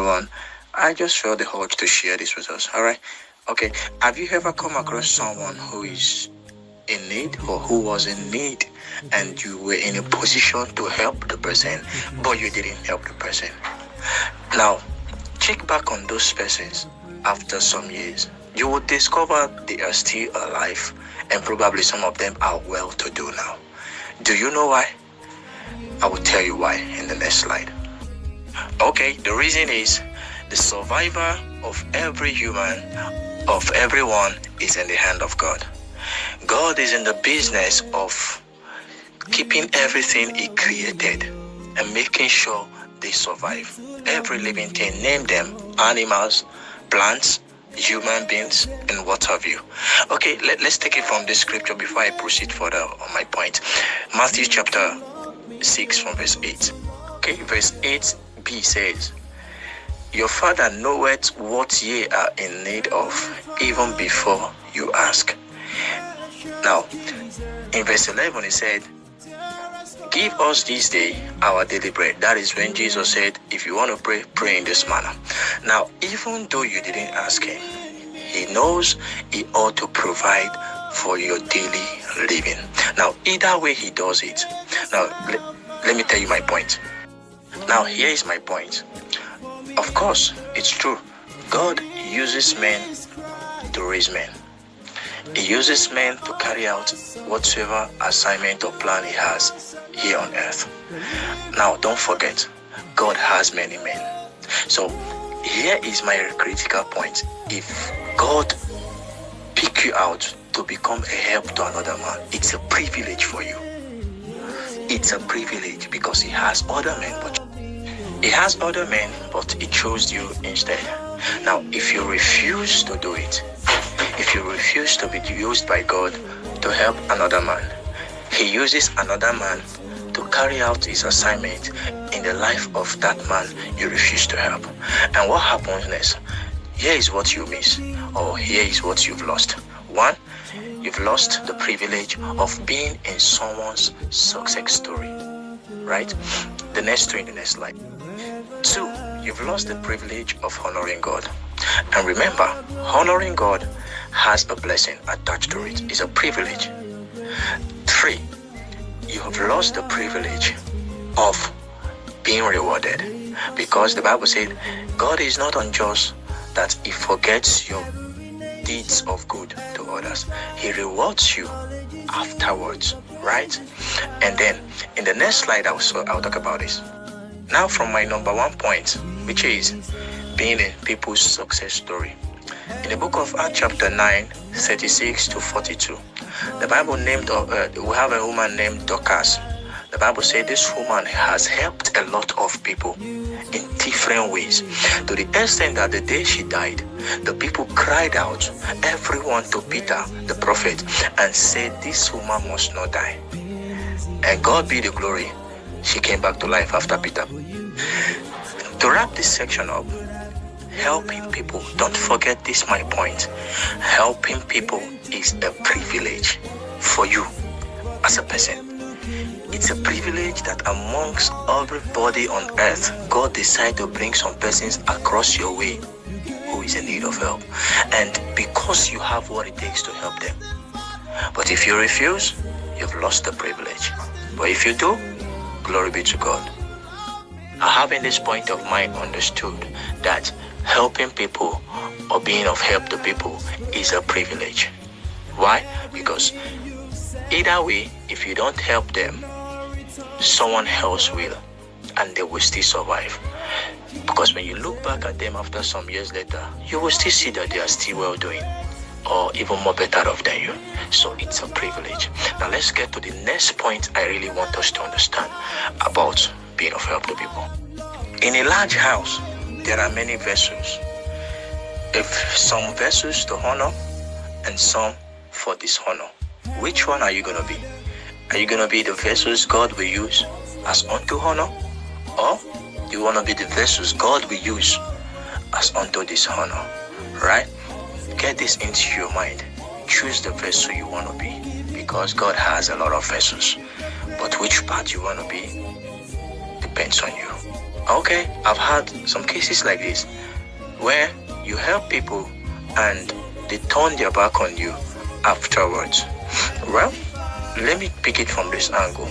everyone. I just felt the urge to share this with us. All right. Okay. Have you ever come across someone who is in need or who was in need and you were in a position to help the person, but you didn't help the person? Now, check back on those persons after some years. You will discover they are still alive and probably some of them are well to do now. Do you know why? I will tell you why in the next slide. Okay, the reason is the survival of every human, of everyone, is in the hand of God. God is in the business of keeping everything He created and making sure they survive. Every living thing, name them, animals, plants, human beings, and what have you. Okay, let's take it from this scripture before I proceed further on my point. Matthew chapter 6 from verse 8. Okay, verse 8b says, "Your Father knoweth what ye are in need of, even before you ask." Now, in verse 11 he said, "Give us this day our daily bread." That is when Jesus said, if you want to pray, pray in this manner. Now, even though you didn't ask Him, He knows He ought to provide for your daily living. Now, either way He does it. Now, let me tell you my point. Now, here is my point. Of course, it's true. God uses men to raise men. He uses men to carry out whatsoever assignment or plan He has here on earth. Now, don't forget, God has many men. So, here is my critical point. If God pick you out to become a help to another man, it's a privilege for you. It's a privilege because He has other men, but He chose you instead. Now, if you refuse to do it, if you refuse to be used by God to help another man, He uses another man to carry out His assignment in the life of that man you refuse to help. And what happens next? Here is what you miss, or here is what you've lost. One, you've lost the privilege of being in someone's success story, right? The next two in the next slide. Two, you've lost the privilege of honoring God. And remember, honoring God has a blessing attached to it. It's a privilege. Three, you have lost the privilege of being rewarded, because the Bible said God is not unjust that He forgets your deeds of good to others. He rewards you afterwards, right? And then in the next slide I'll talk about this. Now, from my number one point, which is being in people's success story. In the book of Acts chapter 9, 36 to 42, the Bible we have a woman named Dorcas. The Bible said this woman has helped a lot of people in different ways, to the extent that the day she died, the people cried out, everyone, to Peter, the prophet, and said, this woman must not die. And God be the glory, she came back to life after Peter. To wrap this section up, helping people, don't forget this, my point. Helping people is a privilege for you as a person. It's a privilege that amongst everybody on earth, God decided to bring some persons across your way who is in need of help. And because you have what it takes to help them. But if you refuse, you've lost the privilege. But if you do, glory be to God. Having this point of mine understood that helping people or being of help to people is a privilege. Why? Because either way, if you don't help them, someone else will, and they will still survive. Because when you look back at them after some years later, you will still see that they are still well doing, or even more better off than you. So it's a privilege. Now let's get to the next point I really want us to understand about being of help to people. In a large house, there are many vessels. Some vessels to honor and some for dishonor. Which one are you going to be? Are you going to be the vessels God will use as unto honor? Or do you want to be the vessels God will use as unto dishonor? Right? Get this into your mind. Choose the vessel you want to be, because God has a lot of vessels. But which part you want to be depends on you. Okay, I've had some cases like this where you help people and they turn their back on you afterwards. Well, let me pick it from this angle.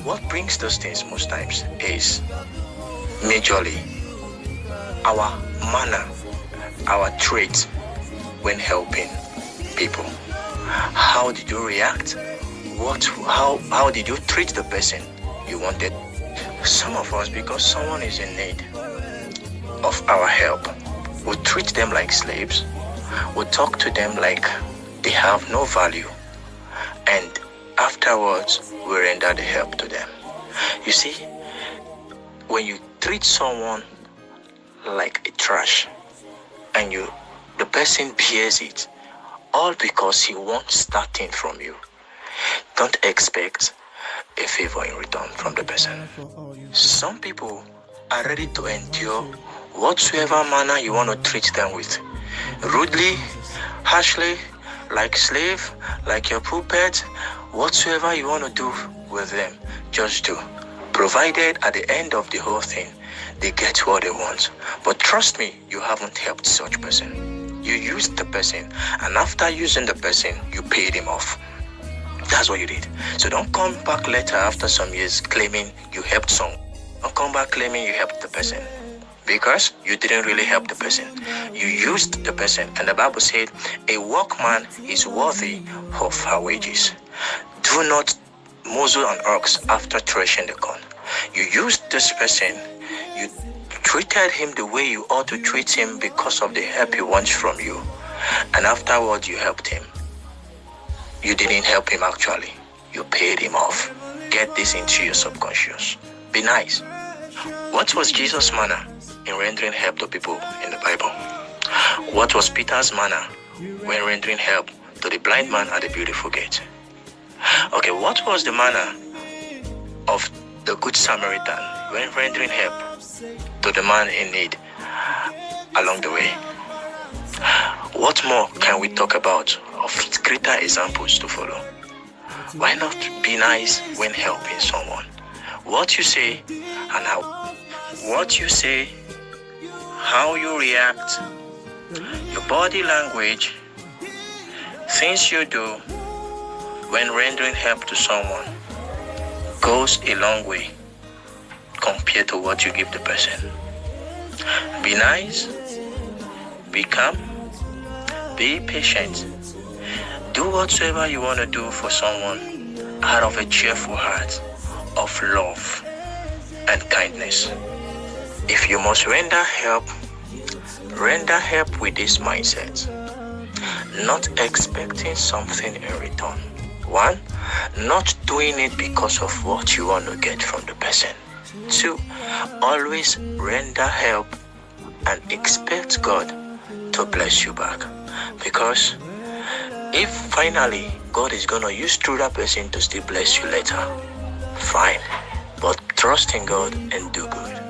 What brings those things most times is majorly our manner, our trait when helping people. How did you react? How did you treat the person you wanted? Some of us, because someone is in need of our help, we treat them like slaves. We talk to them like they have no value, and afterwards we render the help to them. You see, when you treat someone like a trash and the person bears it, all because he wants that thing from you, don't expect a favor in return from the person. Some people are ready to endure whatsoever manner you want to treat them with. Rudely, harshly, like slave, like your puppet, whatsoever you want to do with them, just do. Provided at the end of the whole thing, they get what they want. But trust me, you haven't helped such person. You used the person, and after using the person, you paid him off. That's what you did. So don't come back later after some years claiming you helped someone. Don't come back claiming you helped the person, because you didn't really help the person. You used the person, and the Bible said a workman is worthy of her wages. Do not muzzle an ox after threshing the corn. You used this person, you treated him the way you ought to treat him because of the help he wants from you, and afterwards you helped him. You didn't help him actually, you paid him off. Get this into your subconscious. Be nice. What was Jesus' manner in rendering help to people in the Bible? What was Peter's manner when rendering help to the blind man at the beautiful gate? Okay, what was the manner of the Good Samaritan when rendering help to the man in need along the way? What more can we talk about of greater examples to follow? Why not be nice when helping someone? What you say and how you react, your body language, things you do when rendering help to someone goes a long way compared to what you give the person. Be nice, be calm, be patient. Do whatsoever you want to do for someone out of a cheerful heart of love and kindness. If you must render help with this mindset, not expecting something in return. 1, not doing it because of what you want to get from the person. 2, always render help and expect God to bless you back. Because if finally God is going to use through that person to still bless you later, fine. But trust in God and do good.